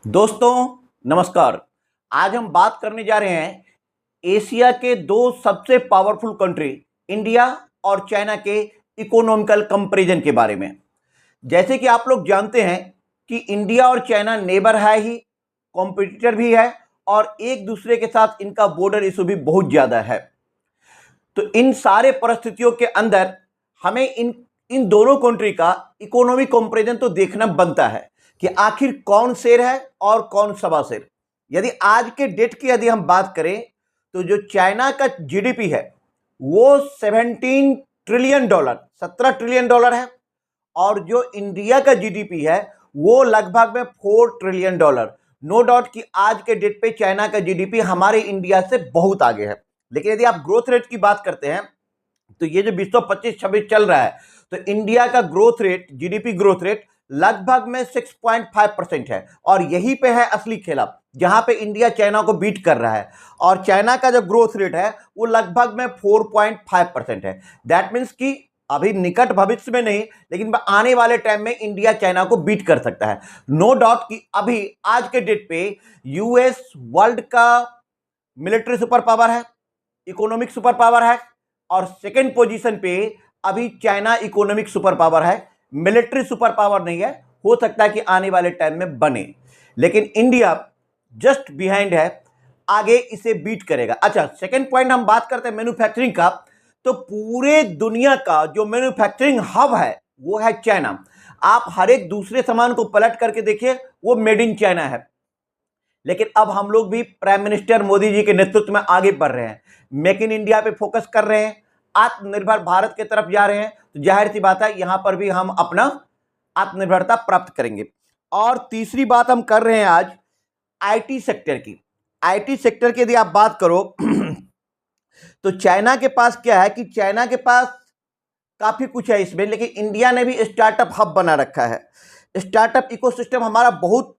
दोस्तों नमस्कार। आज हम बात करने जा रहे हैं एशिया के दो सबसे पावरफुल कंट्री इंडिया और चाइना के इकोनॉमिकल कंपैरिजन के बारे में। जैसे कि आप लोग जानते हैं कि इंडिया और चाइना नेबर है ही, कॉम्पिटिटर भी है और एक दूसरे के साथ इनका बॉर्डर इशू भी बहुत ज़्यादा है। तो इन सारे परिस्थितियों के अंदर हमें इन दोनों कंट्री का इकोनॉमिक कंपैरिजन तो देखना बनता है कि आखिर कौन शेर है और कौन सवा शेर। यदि आज के डेट की यदि हम बात करें तो जो चाइना का जीडीपी है वो 17 ट्रिलियन डॉलर 17 ट्रिलियन डॉलर है और जो इंडिया का जीडीपी है वो लगभग में 4 ट्रिलियन डॉलर। नो डाउट कि आज के डेट पे चाइना का जीडीपी हमारे इंडिया से बहुत आगे है। लेकिन यदि आप ग्रोथ रेट की बात करते हैं तो ये जो 2025-26 चल रहा है तो इंडिया का growth rate, GDP growth rate लगभग में 6.5% है और यहीं पे है असली खेला, जहां पे इंडिया चाइना को बीट कर रहा है और चाइना का जो ग्रोथ रेट है वो लगभग में 4.5% है। दैट मीन्स कि अभी निकट भविष्य में नहीं लेकिन आने वाले टाइम में इंडिया चाइना को बीट कर सकता है। नो डाउट कि अभी आज के डेट पे यूएस वर्ल्ड का मिलिट्री सुपर पावर है, इकोनॉमिक सुपर पावर है और सेकेंड पोजीशन पे अभी चाइना इकोनॉमिक सुपर पावर है, मिलिट्री सुपर पावर नहीं है। हो सकता है कि आने वाले टाइम में बने, लेकिन इंडिया जस्ट बिहाइंड है, आगे इसे बीट करेगा। अच्छा, सेकेंड पॉइंट हम बात करते हैं मैन्युफैक्चरिंग का, तो पूरे दुनिया का जो मैन्युफैक्चरिंग हब है वो है चाइना। आप हर एक दूसरे सामान को पलट करके देखिए, वो मेड इन चाइना है। लेकिन अब हम लोग भी प्राइम मिनिस्टर मोदी जी के नेतृत्व में आगे बढ़ रहे हैं, मेक इन इंडिया पे फोकस कर रहे हैं, आत्मनिर्भर भारत की तरफ जा रहे हैं। तो जाहिर सी बात है यहां पर भी हम अपना आत्मनिर्भरता प्राप्त करेंगे। और तीसरी बात हम कर रहे हैं आज आईटी सेक्टर की। आईटी सेक्टर की यदि आप बात करो तो चाइना के पास क्या है कि चाइना के पास काफी कुछ है इसमें, लेकिन इंडिया ने भी स्टार्टअप हब बना रखा है। स्टार्टअप इकोसिस्टम हमारा बहुत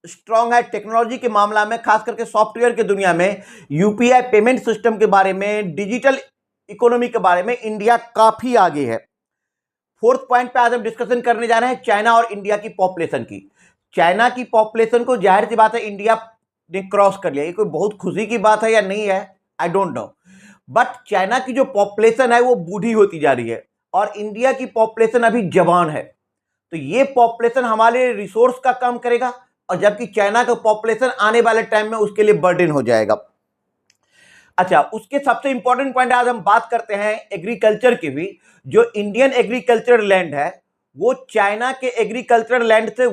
स्ट्रांग है टेक्नोलॉजी के मामला में, खास करके सॉफ्टवेयर की दुनिया में, यूपीआई पेमेंट सिस्टम के बारे में, डिजिटल इकोनॉमी के बारे में इंडिया काफी आगे है। फोर्थ पॉइंट पे आज हम डिस्कशन करने जा रहे हैं चाइना और इंडिया की पॉपुलेशन की। चाइना की पॉपुलेशन को जाहिर सी बात है इंडिया ने क्रॉस कर लिया। ये कोई बहुत खुशी की बात है या नहीं है, I don't know, but China की जो पॉपुलेशन है वो बूढ़ी होती जा रही है और इंडिया की पॉपुलेशन अभी जवान है। तो ये पॉपुलेशन हमारे रिसोर्स का कम करेगा और जबकि चाइना का पॉपुलेशन आने वाले टाइम में उसके लिए बर्डन हो जाएगा। अच्छा, उसके सबसे इंपॉर्टेंट पॉइंट आज हम बात करते हैं एग्रीकल्चर की भी। जो इंडियन एग्रीकल्चर लैंड है वो चाइना के एग्रीकल्चर लैंड से